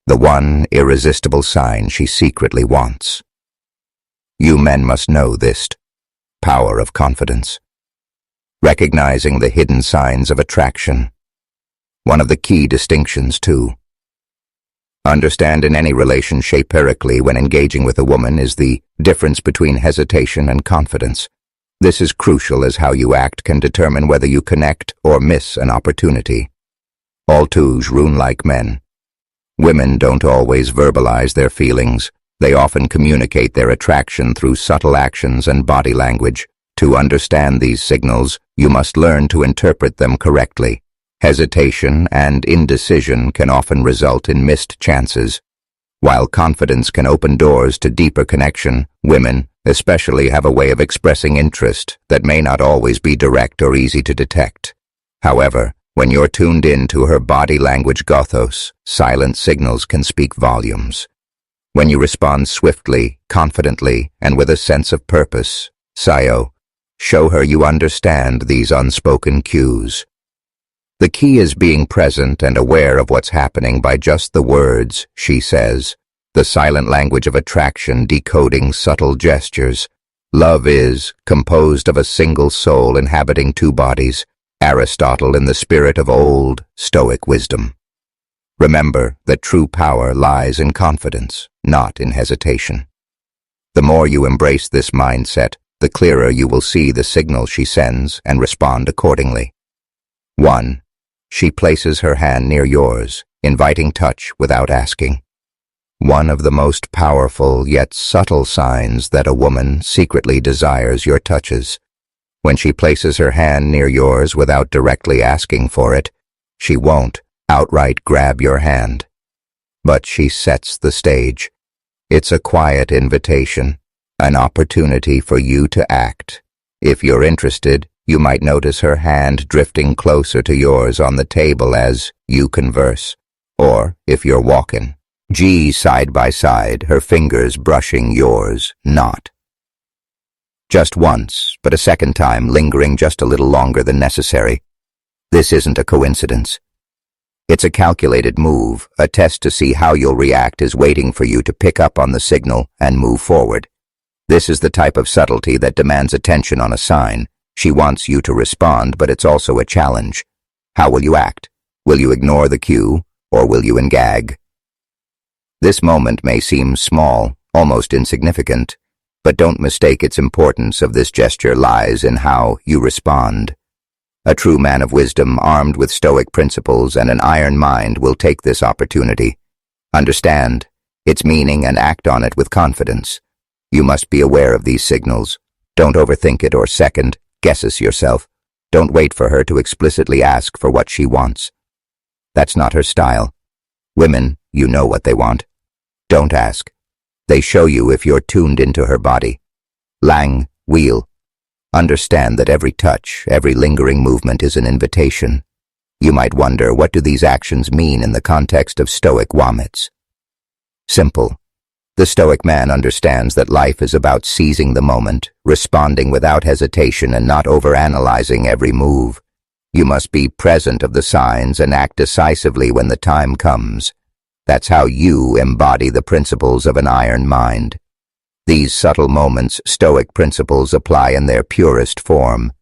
the one irresistible sign she secretly wants. You men must know this power of confidence. Recognizing the hidden signs of attraction. One of the key distinctions, too. Understand in any relationship empirically when engaging with a woman is the difference between hesitation and confidence. This is crucial as how you act can determine whether you connect or miss an opportunity. All twos rune like men. Women don't always verbalize their feelings. They often communicate their attraction through subtle actions and body language. To understand these signals, you must learn to interpret them correctly. Hesitation and indecision can often result in missed chances. While confidence can open doors to deeper connection, women, especially, have a way of expressing interest that may not always be direct or easy to detect. However, when you're tuned in to her body language gothos, silent signals can speak volumes. When you respond swiftly, confidently, and with a sense of purpose, Sayo, show her you understand these unspoken cues. The key is being present and aware of what's happening by just the words she says, the silent language of attraction decoding subtle gestures. Love is composed of a single soul inhabiting two bodies, Aristotle in the spirit of old Stoic wisdom. Remember that true power lies in confidence, not in hesitation. The more you embrace this mindset, the clearer you will see the signal she sends and respond accordingly. 1. She places her hand near yours, inviting touch without asking. One of the most powerful yet subtle signs that a woman secretly desires your touches. When she places her hand near yours without directly asking for it, she won't outright grab your hand. But she sets the stage. It's a quiet invitation, an opportunity for you to act. If you're interested, you might notice her hand drifting closer to yours on the table as you converse. Or, if you're walking, side by side, her fingers brushing yours, not. Just once, but a second time lingering just a little longer than necessary. This isn't a coincidence. It's a calculated move. A test to see how you'll react is waiting for you to pick up on the signal and move forward. This is the type of subtlety that demands attention on a sign. She wants you to respond, but it's also a challenge. How will you act? Will you ignore the cue, or will you engage? This moment may seem small, almost insignificant, but don't mistake its importance of this gesture lies in how you respond. A true man of wisdom, armed with Stoic principles and an iron mind, will take this opportunity. Understand its meaning and act on it with confidence. You must be aware of these signals. Don't overthink it or second guesses yourself. Don't wait for her to explicitly ask for what she wants. That's not her style. Women, you know what they want. Don't ask. They show you if you're tuned into her body. Lang, wheel. Understand that every touch, every lingering movement is an invitation. You might wonder, what do these actions mean in the context of Stoic womits? Simple. The Stoic man understands that life is about seizing the moment, responding without hesitation and not overanalyzing every move. You must be present of the signs and act decisively when the time comes. That's how you embody the principles of an iron mind. These subtle moments, Stoic principles apply in their purest form.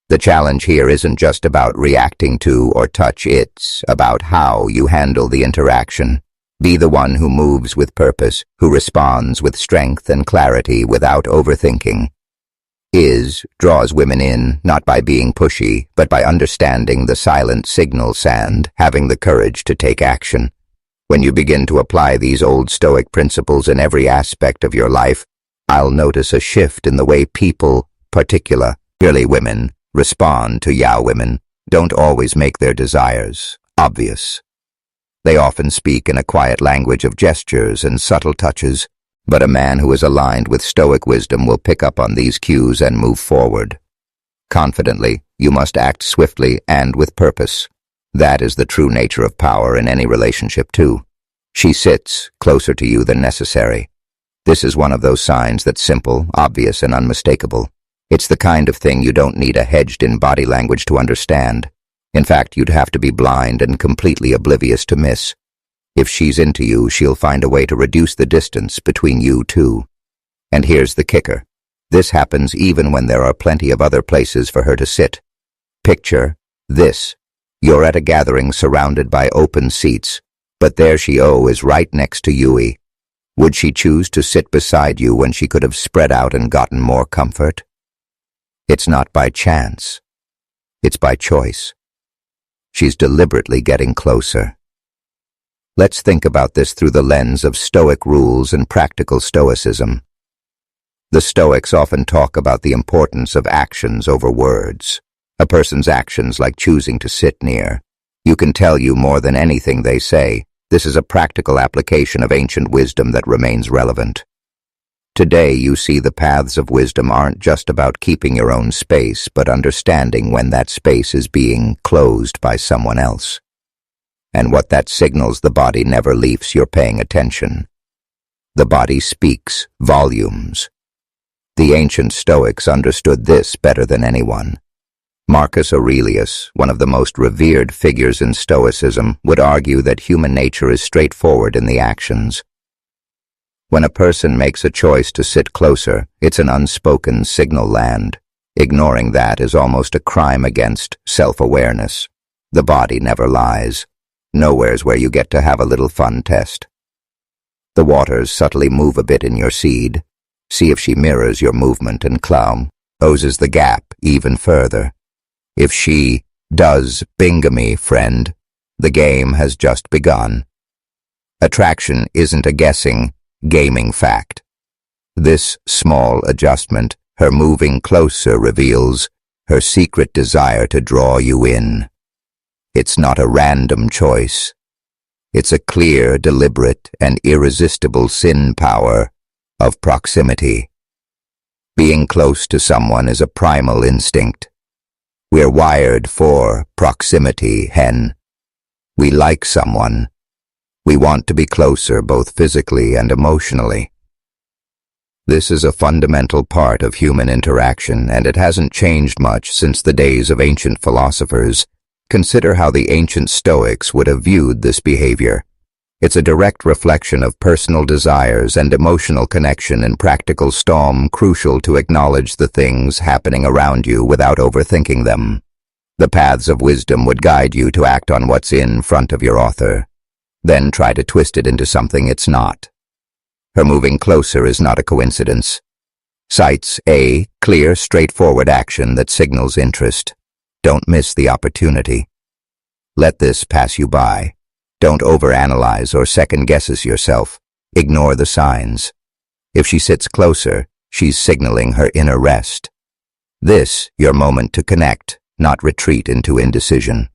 The challenge here isn't just about reacting to or touch, it's about how you handle the interaction. Be the one who moves with purpose, who responds with strength and clarity without overthinking. Draws women in, not by being pushy, but by understanding the silent signal and having the courage to take action. When you begin to apply these old Stoic principles in every aspect of your life, I'll notice a shift in the way people, particularly women, respond to women. Don't always make their desires obvious. They often speak in a quiet language of gestures and subtle touches, but a man who is aligned with Stoic wisdom will pick up on these cues and move forward. Confidently, you must act swiftly and with purpose. That is the true nature of power in any relationship, too. She sits closer to you than necessary. This is one of those signs that's simple, obvious, and unmistakable. It's the kind of thing you don't need a hedged-in body language to understand. In fact, you'd have to be blind and completely oblivious to miss. If she's into you, she'll find a way to reduce the distance between you two. And here's the kicker. This happens even when there are plenty of other places for her to sit. Picture this. You're at a gathering surrounded by open seats, but there she is right next to you. Would she choose to sit beside you when she could have spread out and gotten more comfort? It's not by chance. It's by choice. She's deliberately getting closer. Let's think about this through the lens of Stoic rules and practical Stoicism. The Stoics often talk about the importance of actions over words. A person's actions, like choosing to sit near, you can tell you more than anything they say. This is a practical application of ancient wisdom that remains relevant. Today, you see the paths of wisdom aren't just about keeping your own space, but understanding when that space is being closed by someone else. And what that signals, the body never leaves you're paying attention. The body speaks volumes. The ancient Stoics understood this better than anyone. Marcus Aurelius, one of the most revered figures in Stoicism, would argue that human nature is straightforward in the actions. When a person makes a choice to sit closer, it's an unspoken signal land. Ignoring that is almost a crime against self-awareness. The body never lies. Nowhere's where you get to have a little fun test. The waters subtly move a bit in your seed. See if she mirrors your movement and closes the gap even further. If she does, bingamy, friend, the game has just begun. Attraction isn't a guessing, gaming fact. This small adjustment, her moving closer, reveals her secret desire to draw you in. It's not a random choice. It's a clear, deliberate, and irresistible sin power of proximity. Being close to someone is a primal instinct. We're wired for proximity, We like someone. We want to be closer, both physically and emotionally. This is a fundamental part of human interaction, and it hasn't changed much since the days of ancient philosophers. Consider how the ancient Stoics would have viewed this behavior. It's a direct reflection of personal desires and emotional connection in practical storm, crucial to acknowledge the things happening around you without overthinking them. The paths of wisdom would guide you to act on what's in front of your author, then try to twist it into something it's not. Her moving closer is not a coincidence. Cites a clear, straightforward action that signals interest. Don't miss the opportunity. Let this pass you by. Don't overanalyze or second-guess yourself. Ignore the signs. If she sits closer, she's signaling her inner rest. This, your moment to connect, not retreat into indecision.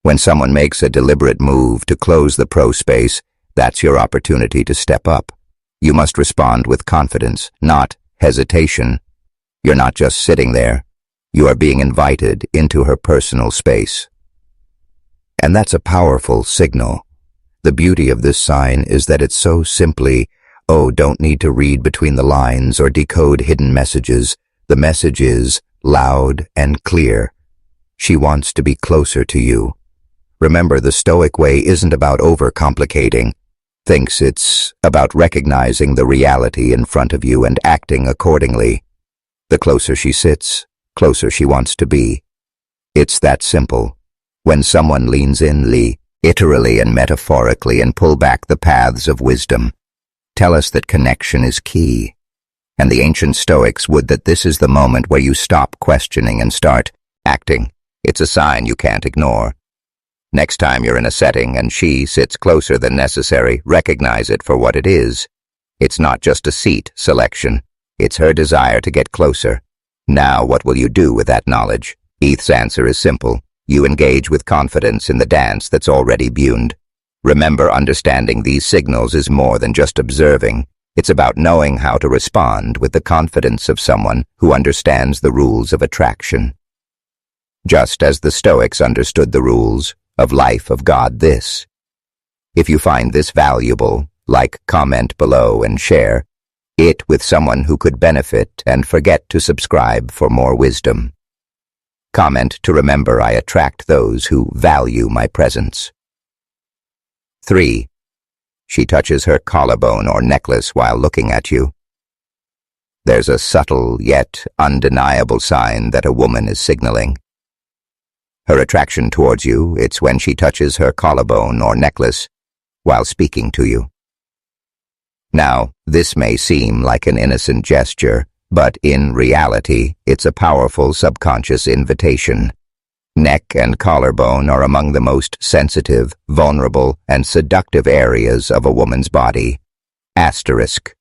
When someone makes a deliberate move to close the space, that's your opportunity to step up. You must respond with confidence, not hesitation. You're not just sitting there. You are being invited into her personal space. And that's a powerful signal. The beauty of this sign is that it's so simply, don't need to read between the lines or decode hidden messages. The message is loud and clear. She wants to be closer to you. Remember, the Stoic way isn't about overcomplicating. It's about recognizing the reality in front of you and acting accordingly. The closer she sits, closer she wants to be. It's that simple. When someone leans in, literally and metaphorically, and pull back the paths of wisdom, tell us that connection is key. And the ancient Stoics would that this is the moment where you stop questioning and start acting. It's a sign you can't ignore. Next time you're in a setting and she sits closer than necessary, recognize it for what it is. It's not just a seat selection. It's her desire to get closer. Now, what will you do with that knowledge? Eth's answer is simple. You engage with confidence in the dance that's already begun. Remember, understanding these signals is more than just observing. It's about knowing how to respond with the confidence of someone who understands the rules of attraction. Just as the Stoics understood the rules of life of God. If you find this valuable, like, comment below, and share it with someone who could benefit, and forget to subscribe for more wisdom. Comment to remember I attract those who value my presence. 3. She touches her collarbone or necklace while looking at you. There's a subtle yet undeniable sign that a woman is signaling her attraction towards you. It's when she touches her collarbone or necklace while speaking to you. Now, this may seem like an innocent gesture, but in reality, it's a powerful subconscious invitation. Neck and collarbone are among the most sensitive, vulnerable, and seductive areas of a woman's body. Asterisk.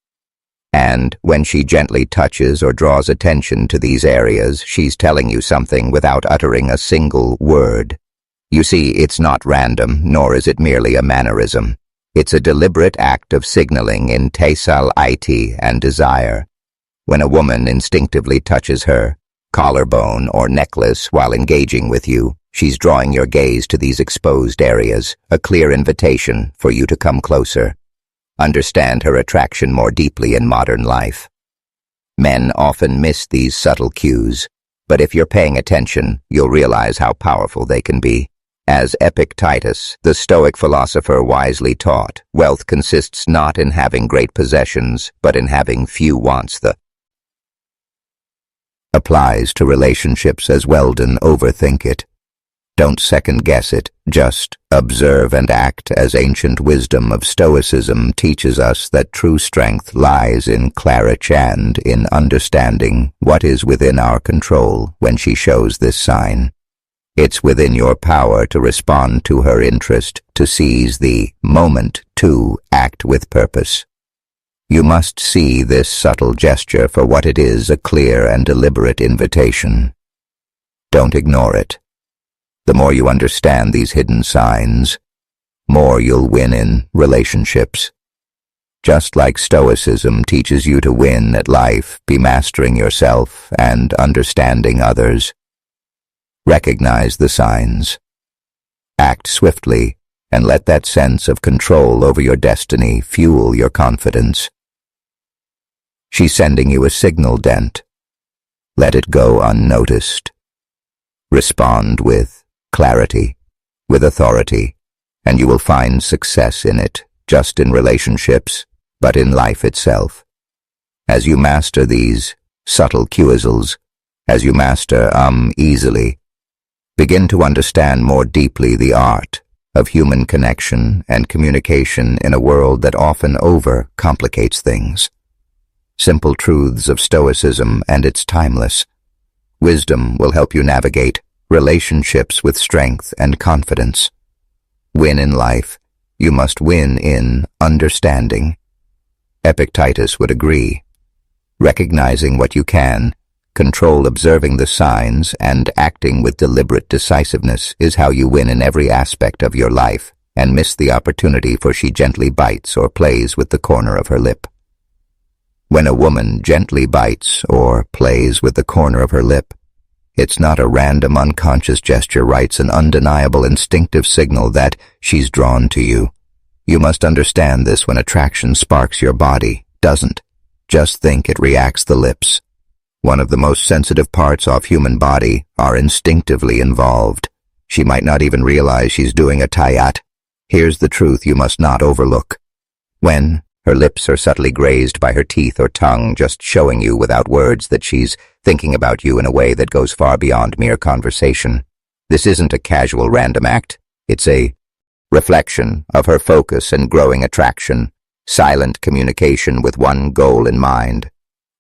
And when she gently touches or draws attention to these areas, she's telling you something without uttering a single word. You see, it's not random, nor is it merely a mannerism. It's a deliberate act of signaling intentionality and desire. When a woman instinctively touches her collarbone or necklace while engaging with you, she's drawing your gaze to these exposed areas, a clear invitation for you to come closer. Understand her attraction more deeply in modern life. Men often miss these subtle cues, but if you're paying attention, you'll realize how powerful they can be. As Epictetus, the Stoic philosopher, wisely taught, wealth consists not in having great possessions, but in having few wants. The applies to relationships as well. Don't overthink it. Don't second-guess it. Just observe and act, as ancient wisdom of Stoicism teaches us that true strength lies in clarity and in understanding what is within our control. When she shows this sign, it's within your power to respond to her interest, to seize the moment, to act with purpose. You must see this subtle gesture for what it is, a clear and deliberate invitation. Don't ignore it. The more you understand these hidden signs, more you'll win in relationships. Just like Stoicism teaches you to win at life, be mastering yourself and understanding others. Recognize the signs. Act swiftly, and let that sense of control over your destiny fuel your confidence. She's sending you a signal, Dent. Let it go unnoticed. Respond with clarity, with authority, and you will find success in it, just in relationships, but in life itself. As you master these subtle cuisles, as you master easily, begin to understand more deeply the art of human connection and communication in a world that often overcomplicates things. Simple truths of Stoicism, and it's timeless. Wisdom will help you navigate relationships with strength and confidence. Win in life, you must win in understanding. Epictetus would agree. Recognizing what you can, control, observing the signs, and acting with deliberate decisiveness is how you win in every aspect of your life and miss the opportunity, for she gently bites or plays with the corner of her lip. When a woman gently bites or plays with the corner of her lip, it's not a random unconscious gesture, it's an undeniable instinctive signal that she's drawn to you. You must understand this. When attraction sparks your body, doesn't just think it reacts. The lips, one of the most sensitive parts of human body, are instinctively involved. She might not even realize she's doing a tie-at. Here's the truth you must not overlook. When her lips are subtly grazed by her teeth or tongue, just showing you without words that she's thinking about you in a way that goes far beyond mere conversation. This isn't a casual random act. It's a reflection of her focus and growing attraction, silent communication with one goal in mind.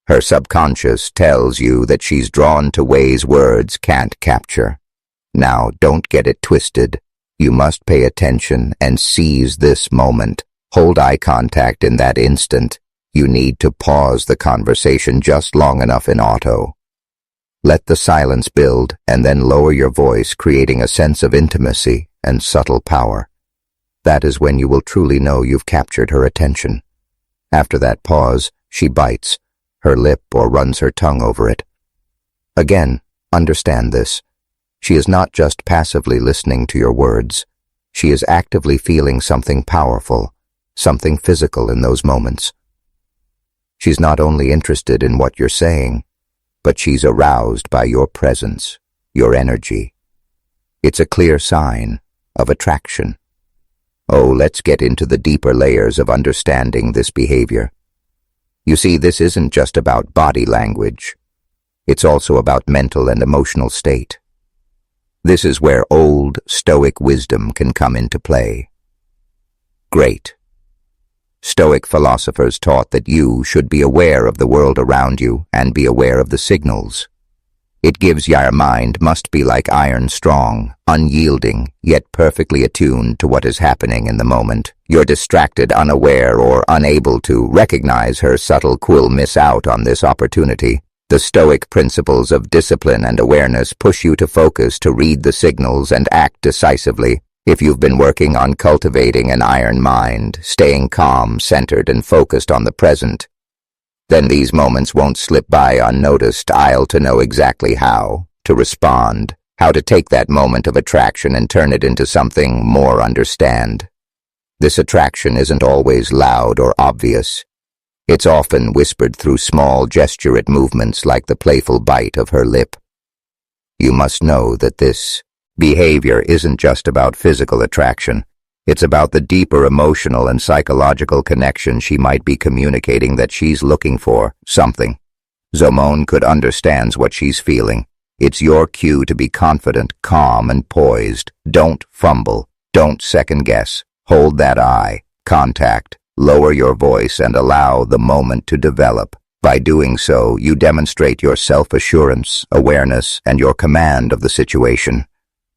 Her subconscious tells you that she's drawn to ways words can't capture. Now, don't get it twisted. You must pay attention and seize this moment. Hold eye contact in that instant. You need to pause the conversation just long enough in auto. Let the silence build and then lower your voice, creating a sense of intimacy and subtle power. That is when you will truly know you've captured her attention. After that pause, she bites her lip or runs her tongue over it. Again, understand this. She is not just passively listening to your words. She is actively feeling something powerful, something physical in those moments. She's not only interested in what you're saying, but she's aroused by your presence, your energy. It's a clear sign of attraction. Oh, let's get into the deeper layers of understanding this behavior. You see, this isn't just about body language. It's also about mental and emotional state. This is where old Stoic wisdom can come into play. Great. Stoic philosophers taught that you should be aware of the world around you and be aware of the signals. It gives your mind must be like iron strong, unyielding, yet perfectly attuned to what is happening in the moment. You're distracted, unaware, or unable to recognize her subtle quill miss out on this opportunity. The Stoic principles of discipline and awareness push you to focus, to read the signals and act decisively. If you've been working on cultivating an iron mind, staying calm, centered, and focused on the present, then these moments won't slip by unnoticed. I'll to know exactly how to respond, how to take that moment of attraction and turn it into something more. Understand. This attraction isn't always loud or obvious. It's often whispered through small gesturate movements like the playful bite of her lip. You must know that this behavior isn't just about physical attraction. It's about the deeper emotional and psychological connection she might be communicating, that she's looking for something. Zomon could understands what she's feeling. It's your cue to be confident, calm, and poised. Don't fumble. Don't second guess. Hold that eye contact. Lower your voice and allow the moment to develop. By doing so, you demonstrate your self-assurance, awareness, and your command of the situation.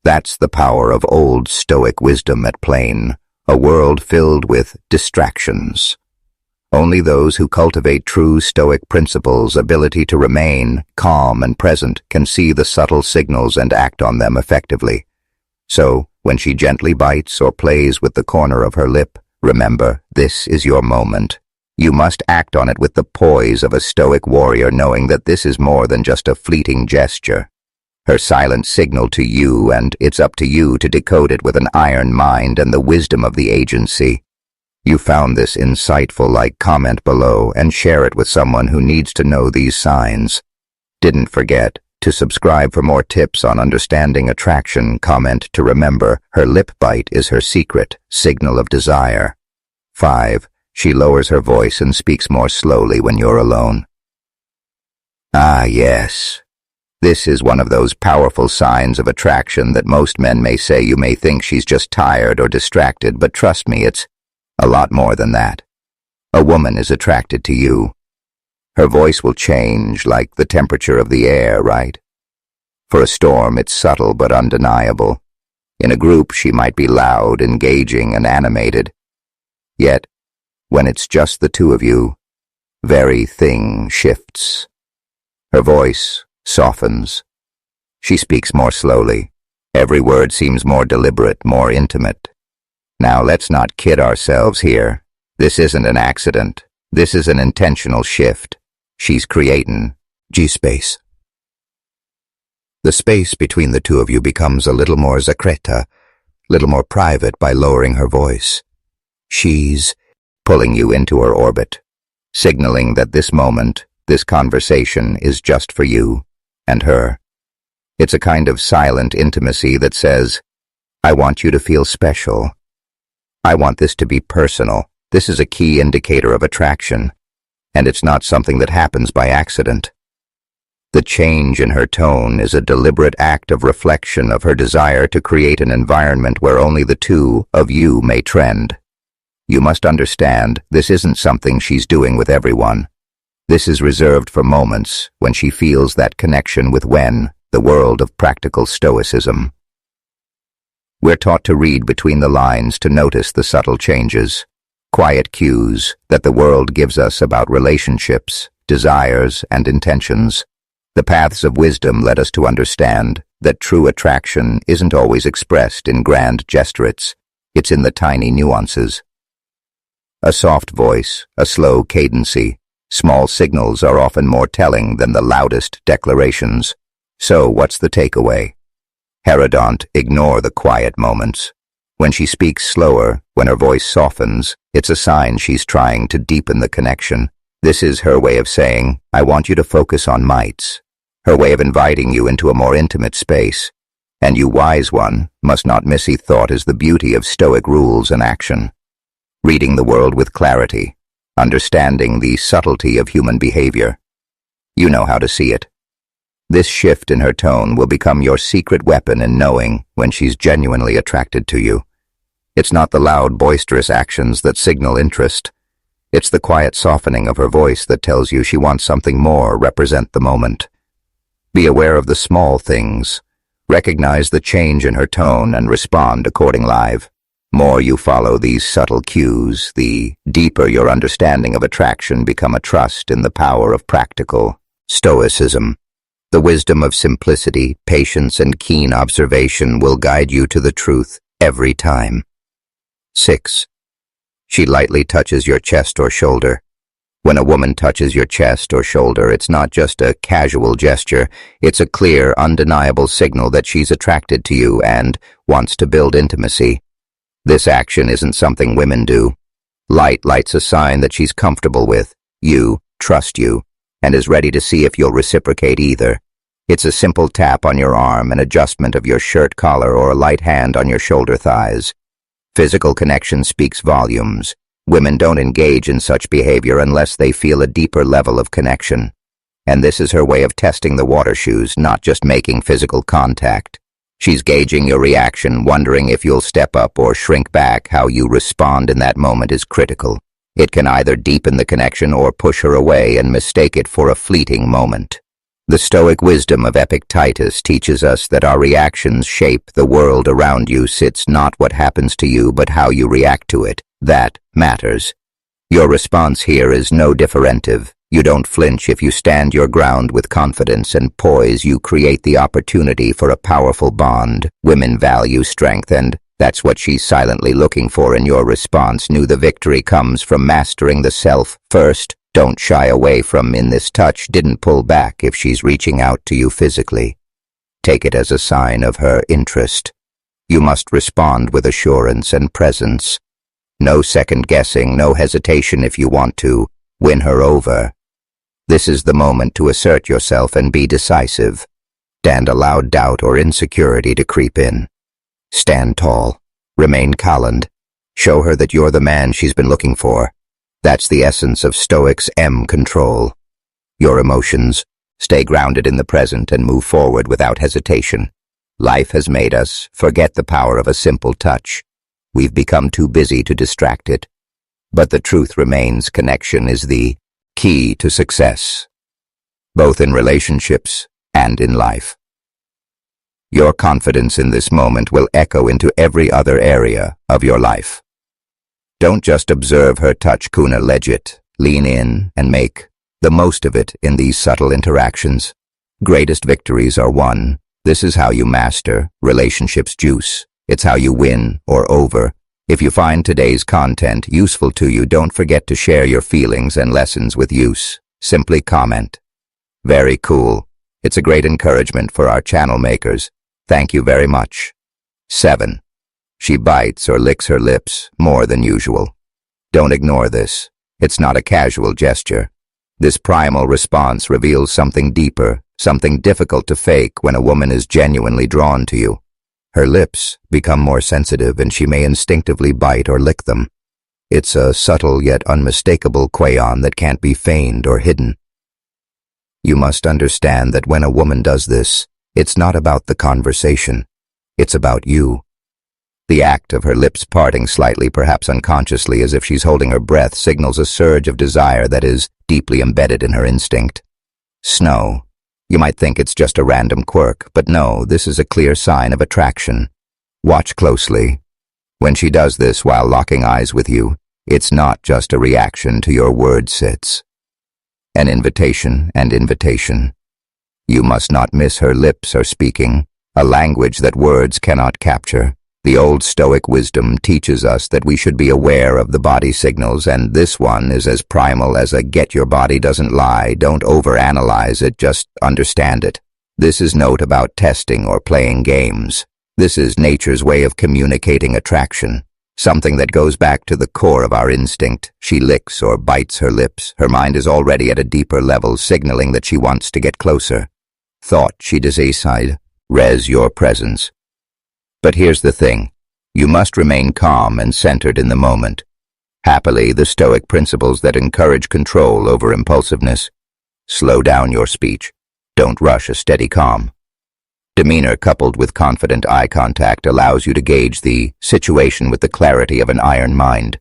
That's the power of old Stoic wisdom at play. A world filled with distractions. Only those who cultivate true Stoic principles' ability to remain calm and present can see the subtle signals and act on them effectively. So, when she gently bites or plays with the corner of her lip, remember, this is your moment. You must act on it with the poise of a Stoic warrior, knowing that this is more than just a fleeting gesture. Her silent signal to you, and it's up to you to decode it with an iron mind and the wisdom of the agency. You found this insightful? Like, comment below, and share it with someone who needs to know these signs. Didn't forget to subscribe for more tips on understanding attraction. Comment to remember, her lip bite is her secret signal of desire. 5. She lowers her voice and speaks more slowly when you're alone. Ah, yes. This is one of those powerful signs of attraction that most men may say. You may think she's just tired or distracted, but trust me, it's a lot more than that. A woman is attracted to you. Her voice will change like the temperature of the air, right? For a storm, it's subtle but undeniable. In a group, she might be loud, engaging, and animated. Yet, when it's just the two of you, very thing shifts. Her voice softens. She speaks more slowly. Every word seems more deliberate, more intimate. Now, let's not kid ourselves here. This isn't an accident. This is an intentional shift. She's creating G-space. The space between the two of you becomes a little more secreta, little more private by lowering her voice. She's pulling you into her orbit, signaling that this moment, this conversation is just for you and her. It's a kind of silent intimacy that says, I want you to feel special. I want this to be personal. This is a key indicator of attraction, and it's not something that happens by accident. The change in her tone is a deliberate act of reflection of her desire to create an environment where only the two of you may trend. You must understand, this isn't something she's doing with everyone. This is reserved for moments when she feels that connection with the world of practical stoicism. We're taught to read between the lines, to notice the subtle changes, quiet cues that the world gives us about relationships, desires, and intentions. The paths of wisdom led us to understand that true attraction isn't always expressed in grand gestures. It's in the tiny nuances. A soft voice, a slow cadency, small signals are often more telling than the loudest declarations. So, what's the takeaway? Herodont, ignore the quiet moments. When she speaks slower, when her voice softens, it's a sign she's trying to deepen the connection. This is her way of saying, I want you to focus on mites. Her way of inviting you into a more intimate space. And you wise one must not miss thought is the beauty of Stoic rules and action. Reading the world with clarity, understanding the subtlety of human behavior. You know how to see it. This shift in her tone will become your secret weapon in knowing when she's genuinely attracted to you. It's not the loud, boisterous actions that signal interest. It's the quiet softening of her voice that tells you she wants something more. Represent the moment. Be aware of the small things. Recognize the change in her tone and respond accordingly. More you follow these subtle cues, the deeper your understanding of attraction become a trust in the power of practical stoicism. The wisdom of simplicity, patience, and keen observation will guide you to the truth every time. 6. She lightly touches your chest or shoulder. When a woman touches your chest or shoulder, it's not just a casual gesture, it's a clear, undeniable signal that she's attracted to you and wants to build intimacy. This action isn't something women do. Light's a sign that she's comfortable with you, trust you, and is ready to see if you'll reciprocate either. It's a simple tap on your arm, an adjustment of your shirt collar, or a light hand on your shoulder thighs. Physical connection speaks volumes. Women don't engage in such behavior unless they feel a deeper level of connection. And this is her way of testing the water shoes, not just making physical contact. She's gauging your reaction, wondering if you'll step up or shrink back. How you respond in that moment is critical. It can either deepen the connection or push her away and mistake it for a fleeting moment. The Stoic wisdom of Epictetus teaches us that our reactions shape the world around you. It's not what happens to you, but how you react to it. That matters. Your response here is no differentive. You don't flinch if you stand your ground with confidence and poise. You create the opportunity for a powerful bond. Women value strength, and that's what she's silently looking for in your response. Knew the victory comes from mastering the self first. Don't shy away from in this touch. Didn't pull back if she's reaching out to you physically. Take it as a sign of her interest. You must respond with assurance and presence. No second guessing, no hesitation. If you want to win her over, this is the moment to assert yourself and be decisive. Don't allow doubt or insecurity to creep in. Stand tall. Remain calm. Show her that you're the man she's been looking for. That's the essence of Stoics' control. Your emotions. Stay grounded in the present and move forward without hesitation. Life has made us forget the power of a simple touch. We've become too busy to distract it. But the truth remains, connection is the key to success, both in relationships and in life. Your confidence in this moment will echo into every other area of your life. Don't just observe her touch, kuna legit. Lean in and make the most of it in these subtle interactions. Greatest victories are won. This is how you master relationships juice. It's how you win or over. If you find today's content useful to you, don't forget to share your feelings and lessons with use. Simply comment. Very cool. It's a great encouragement for our channel makers. Thank you very much. 7. She bites or licks her lips more than usual. Don't ignore this. It's not a casual gesture. This primal response reveals something deeper, something difficult to fake when a woman is genuinely drawn to you. Her lips become more sensitive and she may instinctively bite or lick them. It's a subtle yet unmistakable quayon that can't be feigned or hidden. You must understand that when a woman does this, it's not about the conversation. It's about you. The act of her lips parting slightly, perhaps unconsciously, as if she's holding her breath, signals a surge of desire that is deeply embedded in her instinct. Snow. You might think it's just a random quirk, but no, this is a clear sign of attraction. Watch closely. When she does this while locking eyes with you, it's not just a reaction to your words, it's an invitation and invitation. You must not miss her lips are speaking, a language that words cannot capture. The old Stoic wisdom teaches us that we should be aware of the body signals, and this one is as primal as a get. Your body doesn't lie. Don't overanalyze it, just understand it. This is not about testing or playing games. This is nature's way of communicating attraction, something that goes back to the core of our instinct. She licks or bites her lips. Her mind is already at a deeper level, signaling that she wants to get closer. Thought she decide. res your presence. But here's the thing. You must remain calm and centered in the moment. Happily, the Stoic principles that encourage control over impulsiveness. Slow down your speech. Don't rush a steady calm. Demeanor coupled with confident eye contact allows you to gauge the situation with the clarity of an iron mind.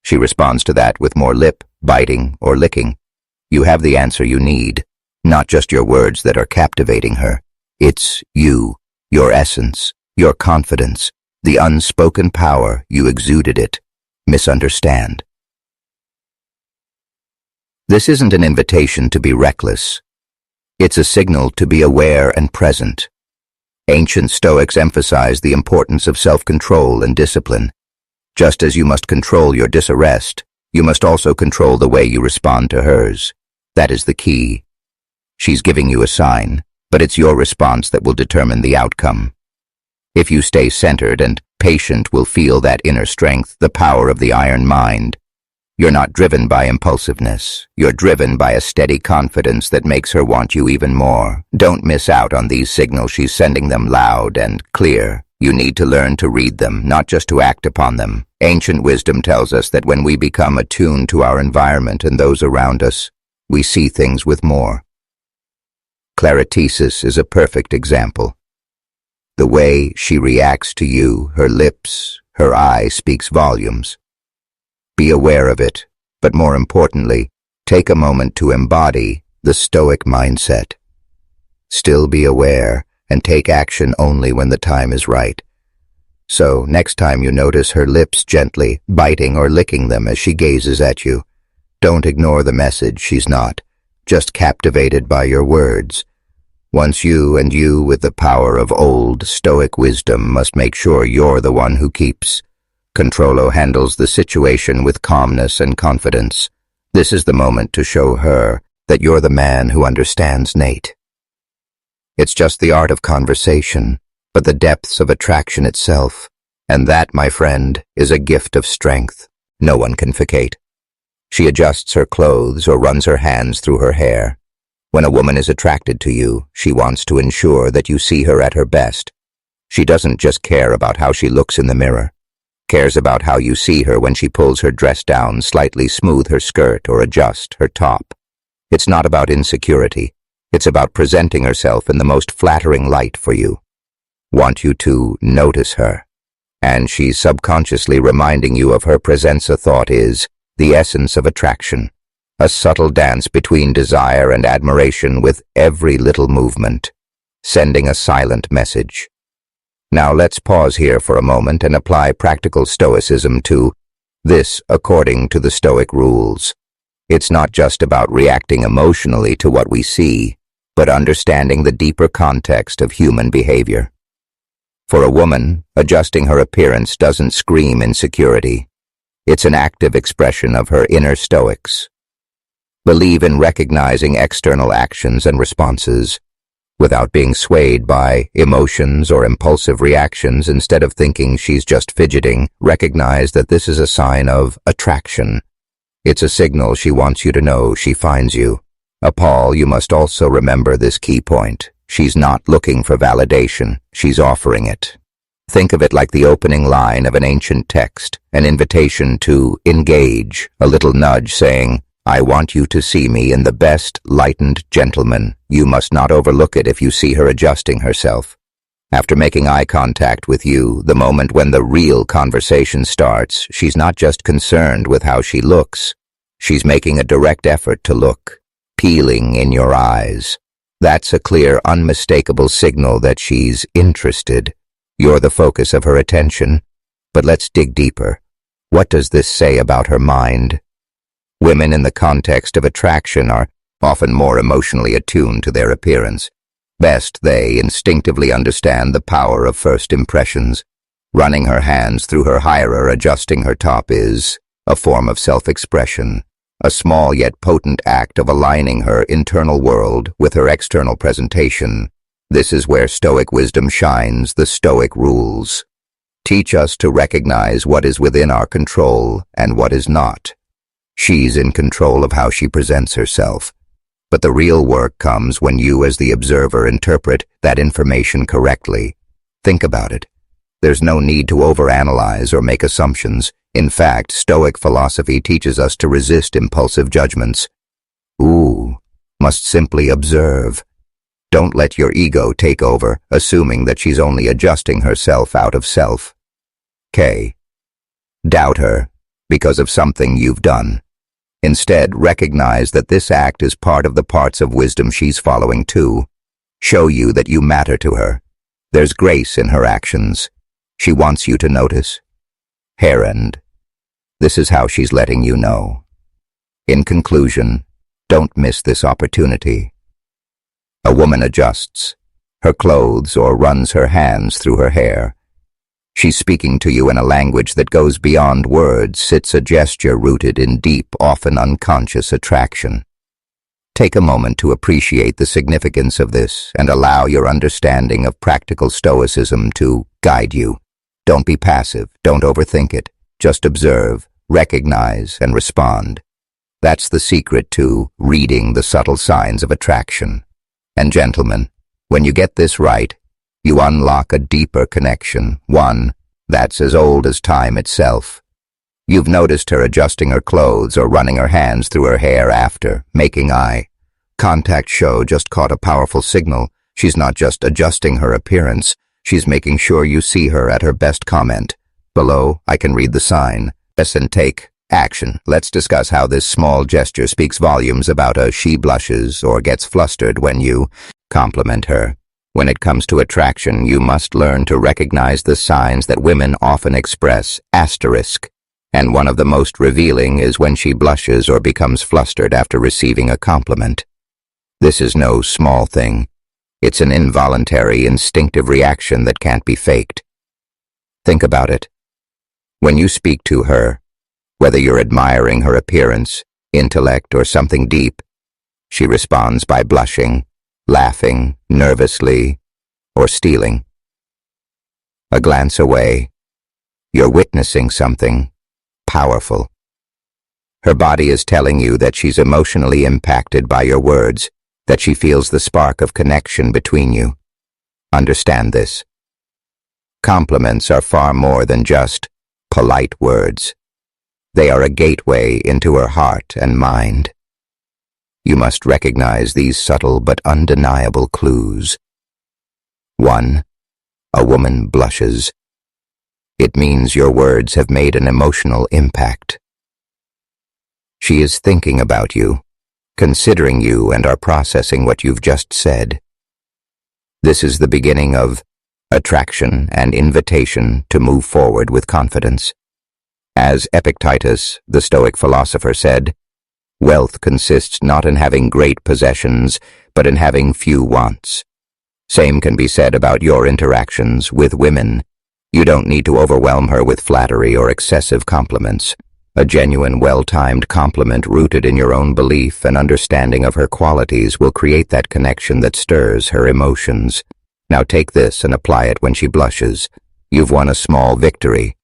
She responds to that with more lip, biting, or licking. You have the answer you need, not just your words that are captivating her. It's you, your essence, your confidence, the unspoken power you exuded it. Misunderstand. This isn't an invitation to be reckless. It's a signal to be aware and present. Ancient Stoics emphasized the importance of self-control and discipline. Just as you must control your disarrest, you must also control the way you respond to hers. That is the key. She's giving you a sign, but it's your response that will determine the outcome. If you stay centered and patient will feel that inner strength, the power of the iron mind. You're not driven by impulsiveness. You're driven by a steady confidence that makes her want you even more. Don't miss out on these signals. She's sending them loud and clear. You need to learn to read them, not just to act upon them. Ancient wisdom tells us that when we become attuned to our environment and those around us, we see things with more. Clarithesis is a perfect example. The way she reacts to you, her lips, her eye speaks volumes. Be aware of it, but more importantly, take a moment to embody the Stoic mindset. Still be aware and take action only when the time is right. So, next time you notice her lips gently biting or licking them as she gazes at you, don't ignore the message. She's not just captivated by your words. Once you and you with the power of old Stoic wisdom must make sure you're the one who keeps. Controllo handles the situation with calmness and confidence. This is the moment to show her that you're the man who understands Nate. It's just the art of conversation, but the depths of attraction itself. And that, my friend, is a gift of strength. No one can facate. She adjusts her clothes or runs her hands through her hair. When a woman is attracted to you, she wants to ensure that you see her at her best. She doesn't just care about how she looks in the mirror. Cares about how you see her when she pulls her dress down, slightly smooth her skirt, or adjust her top. It's not about insecurity. It's about presenting herself in the most flattering light for you. Want you to notice her. And she's subconsciously reminding you of her presence. A thought is the essence of attraction. A subtle dance between desire and admiration with every little movement, sending a silent message. Now let's pause here for a moment and apply practical Stoicism to this according to the Stoic rules. It's not just about reacting emotionally to what we see, but understanding the deeper context of human behavior. For a woman, adjusting her appearance doesn't scream insecurity. It's an active expression of her inner Stoics. Believe in recognizing external actions and responses, without being swayed by emotions or impulsive reactions. Instead of thinking she's just fidgeting, recognize that this is a sign of attraction. It's a signal she wants you to know she finds you. Paul, you must also remember this key point. She's not looking for validation, she's offering it. Think of it like the opening line of an ancient text, an invitation to engage, a little nudge saying, I want you to see me in the best lightened gentleman. You must not overlook it if you see her adjusting herself. After making eye contact with you, the moment when the real conversation starts, she's not just concerned with how she looks. She's making a direct effort to look, peeling in your eyes. That's a clear, unmistakable signal that she's interested. You're the focus of her attention. But let's dig deeper. What does this say about her mind? Women in the context of attraction are often more emotionally attuned to their appearance. Best, they instinctively understand the power of first impressions. Running her hands through her hair or adjusting her top is a form of self-expression, a small yet potent act of aligning her internal world with her external presentation. This is where Stoic wisdom shines. The Stoic rules teach us to recognize what is within our control and what is not. She's in control of how she presents herself. But the real work comes when you, as the observer, interpret that information correctly. Think about it. There's no need to overanalyze or make assumptions. In fact, Stoic philosophy teaches us to resist impulsive judgments. Must simply observe. Don't let your ego take over, assuming that she's only adjusting herself out of self. Doubt her because of something you've done. Instead, recognize that this act is part of the parts of wisdom she's following too. Show you that you matter to her. There's grace in her actions. She wants you to notice. Hair end. This is how she's letting you know. In conclusion, don't miss this opportunity. A woman adjusts her clothes or runs her hands through her hair. She's speaking to you in a language that goes beyond words. It's a gesture rooted in deep, often unconscious attraction. Take a moment to appreciate the significance of this and allow your understanding of practical stoicism to guide you. Don't be passive, don't overthink it. Just observe, recognize, and respond. That's the secret to reading the subtle signs of attraction. And gentlemen, when you get this right, you unlock a deeper connection, one that's as old as time itself. You've noticed her adjusting her clothes or running her hands through her hair after making eye contact. Show just caught a powerful signal. She's not just adjusting her appearance, she's making sure you see her at her best. Comment below, I can read the sign. Listen, take action. Let's discuss how this small gesture speaks volumes about her. She blushes or gets flustered when you compliment her. When it comes to attraction, you must learn to recognize the signs that women often express, asterisk. And one of the most revealing is when she blushes or becomes flustered after receiving a compliment. This is no small thing. It's an involuntary, instinctive reaction that can't be faked. Think about it. When you speak to her, whether you're admiring her appearance, intellect, or something deep, she responds by blushing, laughing, nervously, or stealing. A glance away, you're witnessing something powerful. Her body is telling you that she's emotionally impacted by your words, that she feels the spark of connection between you. Understand this. Compliments are far more than just polite words. They are a gateway into her heart and mind. You must recognize these subtle but undeniable clues. 1. A woman blushes. It means your words have made an emotional impact. She is thinking about you, considering you, and are processing what you've just said. This is the beginning of attraction and invitation to move forward with confidence. As Epictetus, the Stoic philosopher, said, wealth consists not in having great possessions, but in having few wants. Same can be said about your interactions with women. You don't need to overwhelm her with flattery or excessive compliments. A genuine, well-timed compliment rooted in your own belief and understanding of her qualities will create that connection that stirs her emotions. Now take this and apply it when she blushes. You've won a small victory.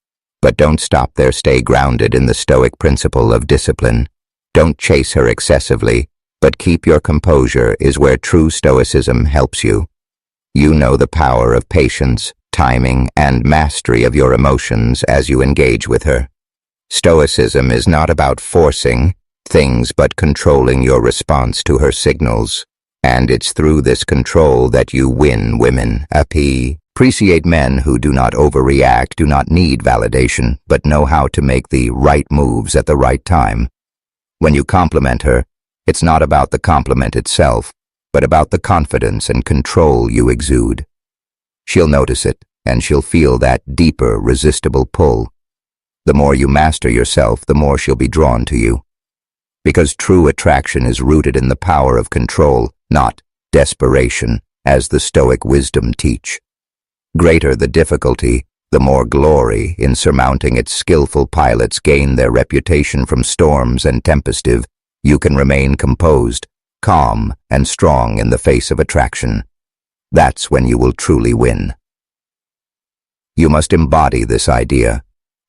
But don't stop there. Stay grounded in the Stoic principle of discipline. Don't chase her excessively, but keep your composure is where true Stoicism helps you. You know the power of patience, timing, and mastery of your emotions as you engage with her. Stoicism is not about forcing things but controlling your response to her signals. And it's through this control that you win women. Appreciate men who do not overreact, do not need validation, but know how to make the right moves at the right time. When you compliment her, it's not about the compliment itself, but about the confidence and control you exude. She'll notice it, and she'll feel that deeper, resistible pull. The more you master yourself, the more she'll be drawn to you. Because true attraction is rooted in the power of control, not desperation, as the Stoic wisdom teach. Greater the difficulty, the more glory in surmounting it. Skillful pilots gain their reputation from storms and tempestive. You can remain composed, calm, and strong in the face of attraction. That's when you will truly win. You must embody this idea.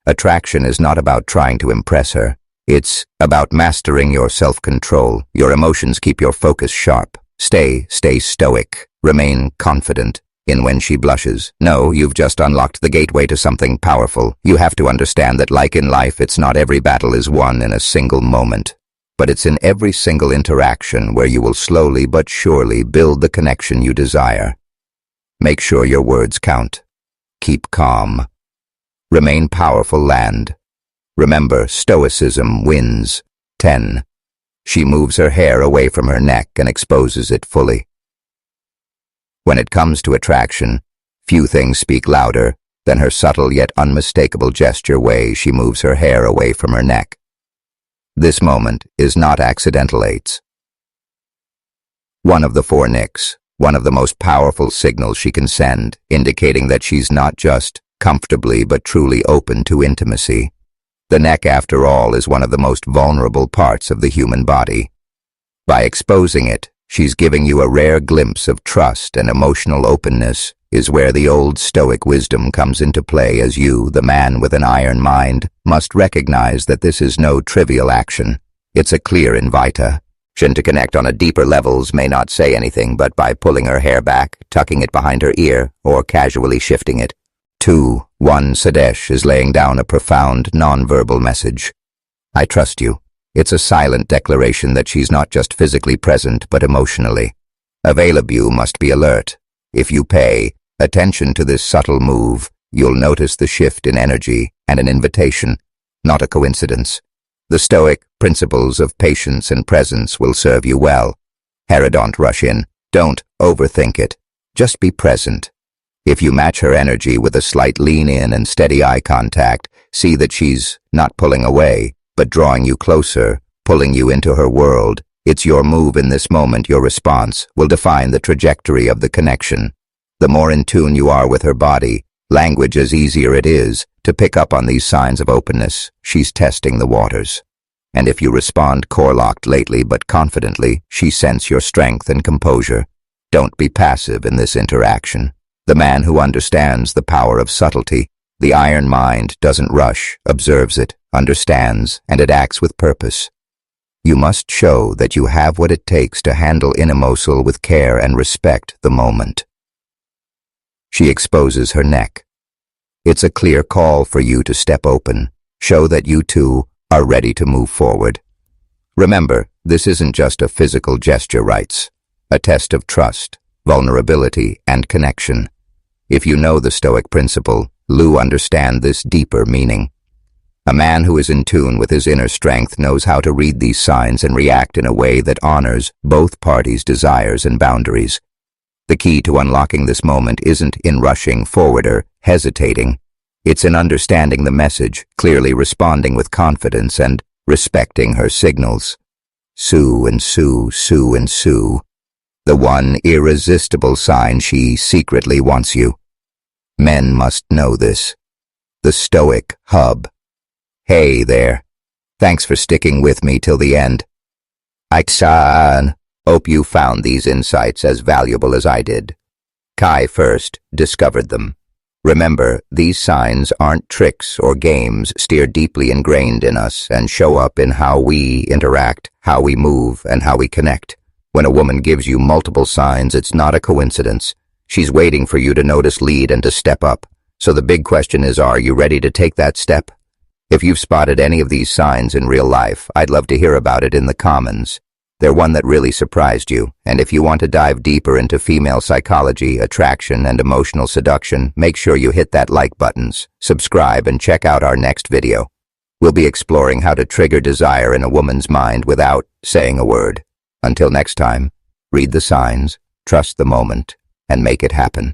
Attraction is not about trying to impress her. It's about mastering your self-control. Your emotions keep your focus sharp. Stay stoic. Remain confident in when she blushes. No, you've just unlocked the gateway to something powerful. You have to understand that like in life, it's not every battle is won in a single moment. But it's in every single interaction where you will slowly but surely build the connection you desire. Make sure your words count. Keep calm. Remain powerful, land. Remember, stoicism wins. 10. She moves her hair away from her neck and exposes it fully. When it comes to attraction, few things speak louder than her subtle yet unmistakable gesture way she moves her hair away from her neck. This moment is not accidental, Eights. One of the 4 nicks, one of the most powerful signals she can send, indicating that she's not just comfortably but truly open to intimacy. The neck, after all, is one of the most vulnerable parts of the human body. By exposing it, she's giving you a rare glimpse of trust, and emotional openness is where the old stoic wisdom comes into play, as you, the man with an iron mind, must recognize that this is no trivial action. It's a clear invitation to connect on a deeper levels. May not say anything, but by pulling her hair back, tucking it behind her ear, or casually shifting it. 2. 1. Sadesh is laying down a profound, non-verbal message. I trust you. It's a silent declaration that she's not just physically present, but emotionally available. You must be alert. If you pay attention to this subtle move, you'll notice the shift in energy and an invitation, not a coincidence. The Stoic principles of patience and presence will serve you well. Don't rush in. Don't overthink it. Just be present. If you match her energy with a slight lean in and steady eye contact, see that she's not pulling away, but drawing you closer, pulling you into her world. It's your move in this moment. Your response will define the trajectory of the connection. The more in tune you are with her body language, as easier it is to pick up on these signs of openness. She's testing the waters. And if you respond core-locked lately but confidently, she senses your strength and composure. Don't be passive in this interaction. The man who understands the power of subtlety, the iron mind, doesn't rush, observes it, understands, and it acts with purpose. You must show that you have what it takes to handle intimacy with care and respect the moment. She exposes her neck. It's a clear call for you to step open, show that you too are ready to move forward. Remember, this isn't just a physical gesture, rights, a test of trust, vulnerability, and connection. If you know the Stoic principle, you understand this deeper meaning. A man who is in tune with his inner strength knows how to read these signs and react in a way that honors both parties' desires and boundaries. The key to unlocking this moment isn't in rushing forward or hesitating. It's in understanding the message, clearly responding with confidence, and respecting her signals. Sue and Sue, Sue and Sue. The one irresistible sign she secretly wants you. Men must know this. The Stoic Hub. Hey there. Thanks for sticking with me till the end. I hope you found these insights as valuable as I did. Kai first discovered them. Remember, these signs aren't tricks or games, steer deeply ingrained in us and show up in how we interact, how we move, and how we connect. When a woman gives you multiple signs, it's not a coincidence. She's waiting for you to notice, lead, and to step up. So the big question is, are you ready to take that step? If you've spotted any of these signs in real life, I'd love to hear about it in the comments. They're one that really surprised you, and if you want to dive deeper into female psychology, attraction, and emotional seduction, make sure you hit that like buttons, subscribe, and check out our next video. We'll be exploring how to trigger desire in a woman's mind without saying a word. Until next time, read the signs, trust the moment, and make it happen.